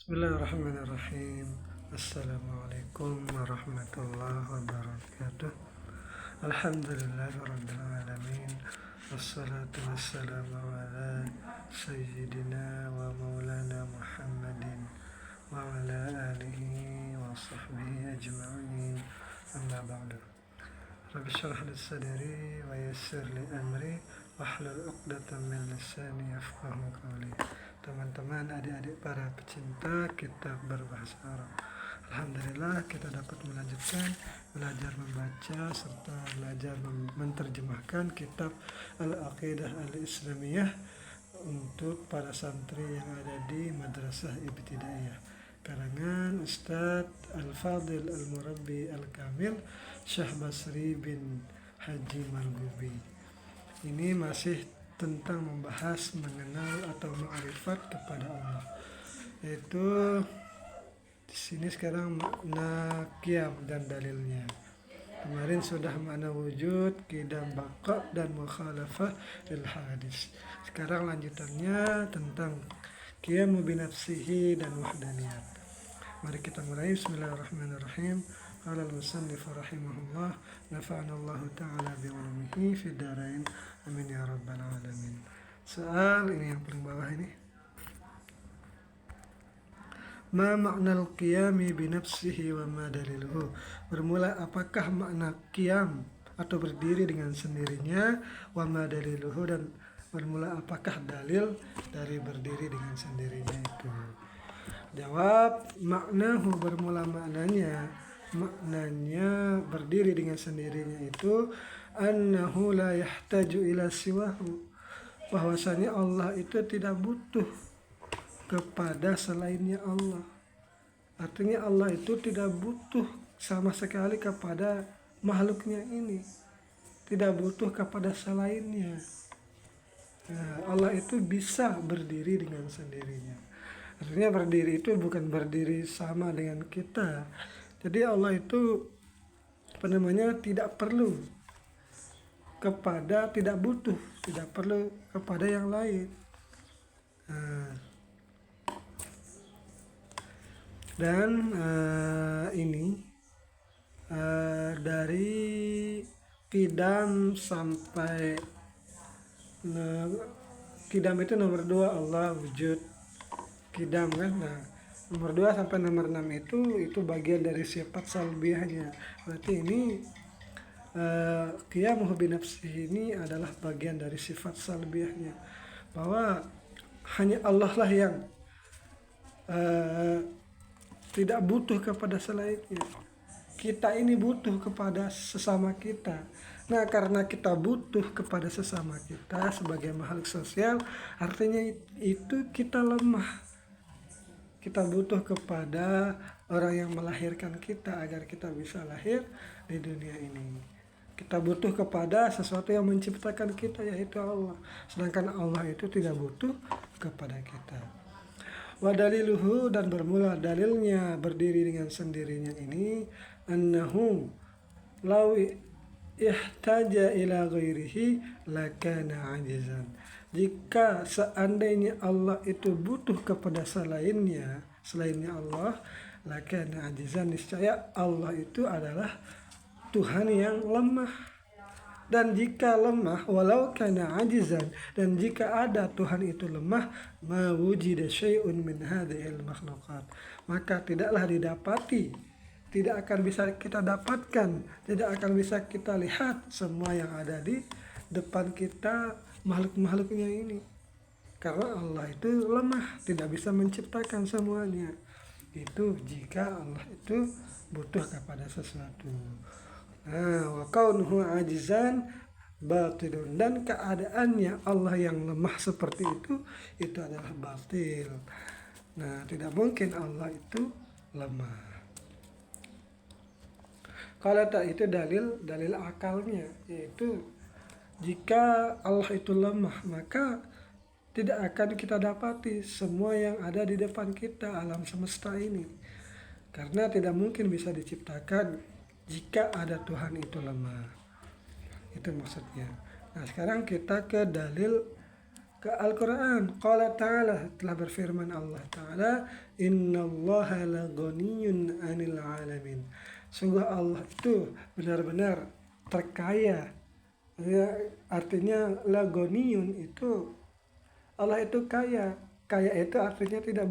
Bismillahirrahmanirrahim. Assalamualaikum warahmatullahi wabarakatuh. Alhamdulillahirabbil alamin. Wassalatu wassalamu ala sayyidina wa maulana Muhammadin wa ala alihi wa sahbihi ajma'in. Amma ba'du. Rabbi shrah li sadri wa yassir li amri wahlul 'uqdatam min lisani yafqahu qawli. Teman-teman, adik-adik para pecinta kitab berbahasa Arab, alhamdulillah kita dapat melanjutkan belajar membaca serta belajar menerjemahkan kitab Al-Aqidah Al-Islamiyah untuk para santri yang ada di Madrasah Ibtidaiyah karangan Ustadz Al-Fadil Al-Murabbi Al-Kamil Syekh Basri bin Haji Margubi. Ini masih tentang membahas mengenal atau ma'rifat kepada Allah. Yaitu di sini sekarang makna qiyam dan dalilnya. Kemarin sudah makna wujud, qidam, baqa dan mukhalafah lil hadis. Sekarang lanjutannya tentang qiyamu binafsihi dan wahdaniyat. Mari kita mulai. Bismillahirrahmanirrahim. Qala al-musannif rahimahullah, nafa'ana Allah ta'ala bi'ulumihi fid darain, amin ya rabbal alamin. Soal ini yang paling bawah ini. Ma makna al-qiyami binafsihi wa ma daliluhu. Bermula apakah makna qiyam atau berdiri dengan sendirinya, wa ma daliluhu, dan bermula apakah dalil dari berdiri dengan sendirinya itu. Jawab, maknahu bermula maknanya berdiri dengan sendirinya itu annahu la yahtaju ila siwahu, bahwasanya Allah itu tidak butuh kepada selainnya Allah. Artinya Allah itu tidak butuh sama sekali kepada makhluknya ini, tidak butuh kepada selainnya. Allah itu bisa berdiri dengan sendirinya. Artinya berdiri itu bukan berdiri sama dengan kita. Jadi Allah itu tidak perlu kepada, tidak butuh, tidak perlu kepada yang lain. Ini dari qidam sampai qidam itu nomor 2 Allah wujud qidam kan. Nomor 2 sampai nomor 6 itu bagian dari sifat salbiyahnya. Berarti ini qiyamuhu binafsihi ini adalah bagian dari sifat salbiyahnya, bahwa hanya Allah lah yang tidak butuh kepada selainnya. Kita ini butuh kepada sesama kita. Nah, karena kita butuh kepada sesama kita sebagai makhluk sosial, artinya itu kita lemah. Kita butuh kepada orang yang melahirkan kita agar kita bisa lahir di dunia ini. Kita butuh kepada sesuatu yang menciptakan kita, yaitu Allah. Sedangkan Allah itu tidak butuh kepada kita. Wa daliluhu, dan bermula dalilnya berdiri dengan sendirinya ini, annahu law ihtaja ila ghairihi lakana ajizan. Jika seandainya Allah itu butuh kepada selainnya Allah, lakana ajizan, niscaya Allah itu adalah Tuhan yang lemah. Dan jika lemah, walau kana ajizan, dan jika ada Tuhan itu lemah, ma wujida syai'un min hadhil makhluqat, maka tidaklah didapati, tidak akan bisa kita dapatkan, tidak akan bisa kita lihat semua yang ada di depan kita, makhluk-makhluknya ini. Karena Allah itu lemah, tidak bisa menciptakan semuanya. Itu jika Allah itu butuh kepada sesuatu. Wa kaunuhu ajizan batilun, dan keadaannya Allah yang lemah seperti itu adalah batil. Nah, tidak mungkin Allah itu lemah. Kalau tak, itu dalil akalnya, yaitu jika Allah itu lemah, maka tidak akan kita dapati semua yang ada di depan kita, alam semesta ini. Karena tidak mungkin bisa diciptakan jika ada Tuhan itu lemah. Itu maksudnya. Nah, sekarang kita ke dalil ke Al-Quran. Qala ta'ala, telah berfirman Allah Ta'ala, innallaha laghaniyun 'anil 'alamin. Sungguh Allah itu benar-benar terkaya. Ya, artinya laghaniyun itu Allah itu kaya. Kaya itu artinya tidak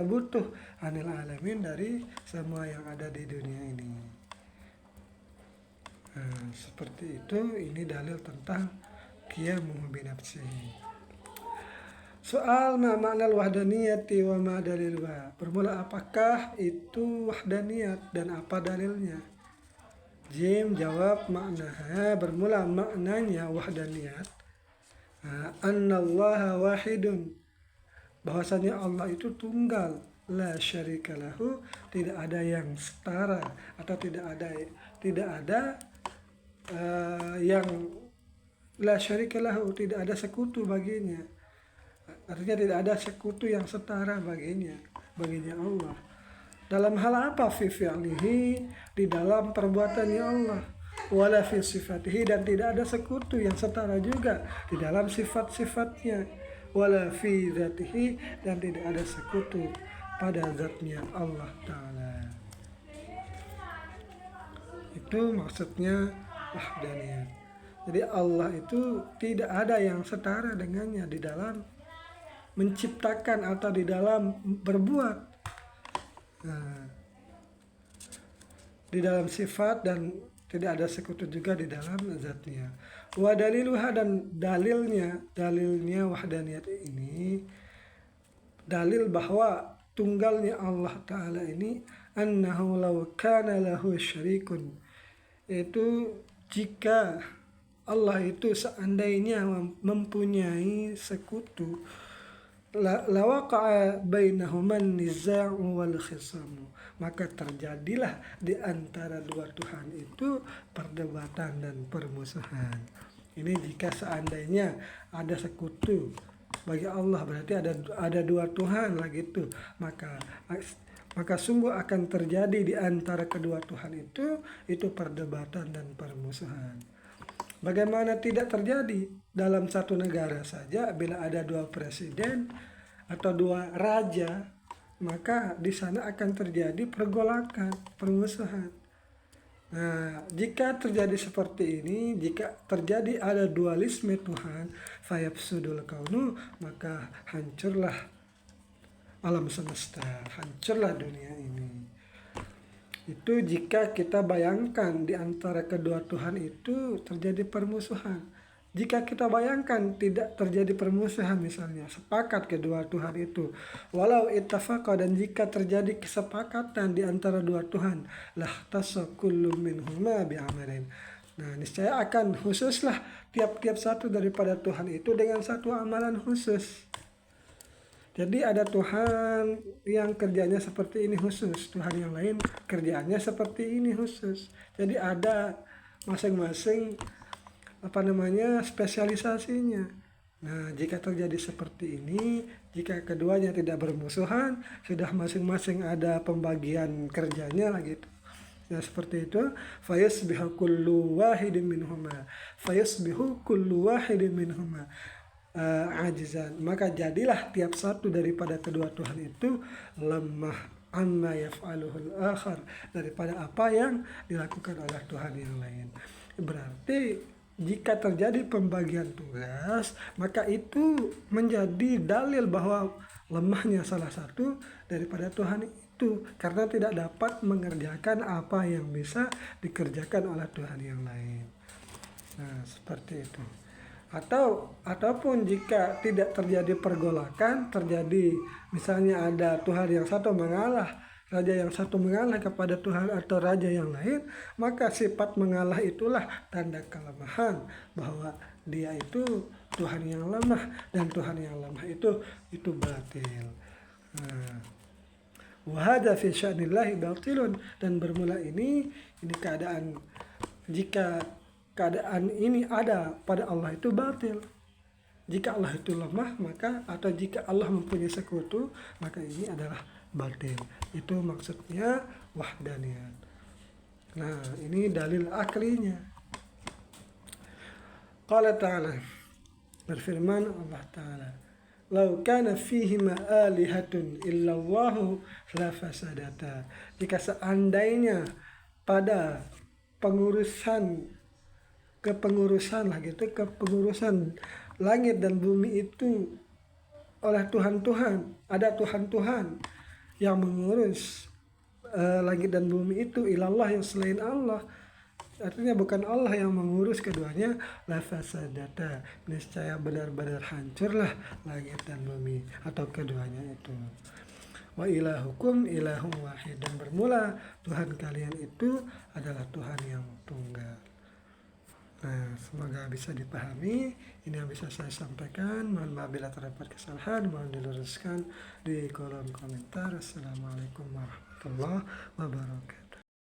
butuh 'anil 'alamin, dari semua yang ada di dunia ini. Nah, seperti itu. Ini dalil tentang qiyamuhu binafsihi. Soal makna wahdaniyati wa ma dalilwa. Bermula, apakah itu wahdaniyat dan apa dalilnya? Jim jawab, maknaha, bermula maknanya wahdaniyat, annallaha wahidun, bahwasanya Allah itu tunggal, la syarika lahu, tidak ada yang setara atau tidak ada yang la syarika lahu, tidak ada sekutu baginya. Artinya tidak ada sekutu yang setara baginya Allah. Dalam hal apa? Fi fi'lihi, di dalam perbuatannya Allah. Wala fi sifatihi, dan tidak ada sekutu yang setara juga di dalam sifat-sifatnya. Wala fi zatihi, dan tidak ada sekutu pada zatnya Allah Ta'ala. Itu maksudnya wahdaniyat. Jadi Allah itu tidak ada yang setara dengannya di dalam menciptakan atau di dalam berbuat, di dalam sifat, dan tidak ada sekutu juga di dalam zatnya. Wa daliluha, dan dalilnya wahdaniyat ini, dalil bahwa tunggalnya Allah Ta'ala ini, annahu law kana lahu syarikun, itu jika Allah itu seandainya mempunyai sekutu, lawaqa'a bainahuman niza'u wal khisamu, maka terjadilah di antara dua Tuhan itu perdebatan dan permusuhan. Ini jika seandainya ada sekutu bagi Allah, berarti ada dua Tuhan lagi itu, maka sungguh akan terjadi di antara kedua Tuhan itu perdebatan dan permusuhan. Bagaimana tidak terjadi dalam satu negara saja, bila ada dua presiden atau dua raja, maka di sana akan terjadi pergolakan, permusuhan. Nah, jika terjadi seperti ini, jika terjadi ada dualisme Tuhan, fayafsudul kaunu, maka hancurlah alam semesta, hancurlah dunia ini. Itu jika kita bayangkan di antara kedua Tuhan itu terjadi permusuhan. Jika kita bayangkan tidak terjadi permusuhan, misalnya sepakat kedua Tuhan itu, walau ittafaqa, dan jika terjadi kesepakatan di antara dua Tuhan, lahtassa kullu minhuma bi'amalin. Nah, niscaya akan khususlah tiap-tiap satu daripada Tuhan itu dengan satu amalan khusus. Jadi ada Tuhan yang kerjanya seperti ini khusus, Tuhan yang lain kerjaannya seperti ini khusus. Jadi ada masing-masing spesialisasinya. Nah, jika terjadi seperti ini, jika keduanya tidak bermusuhan, sudah masing-masing ada pembagian kerjanya lah gitu. Nah, seperti itu, fayasbihu kullu wahidin minhuma ajizan, maka jadilah tiap satu daripada kedua Tuhan itu lemah amma yaf'aluhul akhar, daripada apa yang dilakukan oleh Tuhan yang lain. Berarti jika terjadi pembagian tugas, maka itu menjadi dalil bahwa lemahnya salah satu daripada Tuhan itu, karena tidak dapat mengerjakan apa yang bisa dikerjakan oleh Tuhan yang lain. Nah, seperti itu. Ataupun jika tidak terjadi pergolakan, terjadi misalnya ada Tuhan yang satu mengalah, raja yang satu mengalah kepada Tuhan atau raja yang lain, maka sifat mengalah itulah tanda kelemahan, bahwa dia itu Tuhan yang lemah, dan Tuhan yang lemah itu batil. Wa hadza fi sya'nillahi batilun, dan bermula ini keadaan, jika keadaan ini ada pada Allah itu batil. Jika Allah itu lemah, maka atau jika Allah mempunyai sekutu, maka ini adalah batil. Itu maksudnya wahdaniyat. Nah, ini dalil aklinya. Qala ta'ala, Berfirman Allah Ta'ala, "Lau kana fihima alihatun illallahu lafasadata." Jika seandainya pada kepengurusan langit dan bumi itu oleh Tuhan-Tuhan, ada Tuhan-Tuhan yang mengurus langit dan bumi itu, ilallah yang selain Allah, artinya bukan Allah yang mengurus keduanya, lafasadata, niscaya benar-benar hancurlah langit dan bumi atau keduanya itu. Wa ilahukum ilahum wahid, dan bermula Tuhan kalian itu adalah Tuhan yang tunggal. Nah, semoga bisa dipahami. Ini yang bisa saya sampaikan. Mohon maaf bila terdapat kesalahan, mohon diluruskan di kolom komentar. Assalamualaikum warahmatullahi wabarakatuh.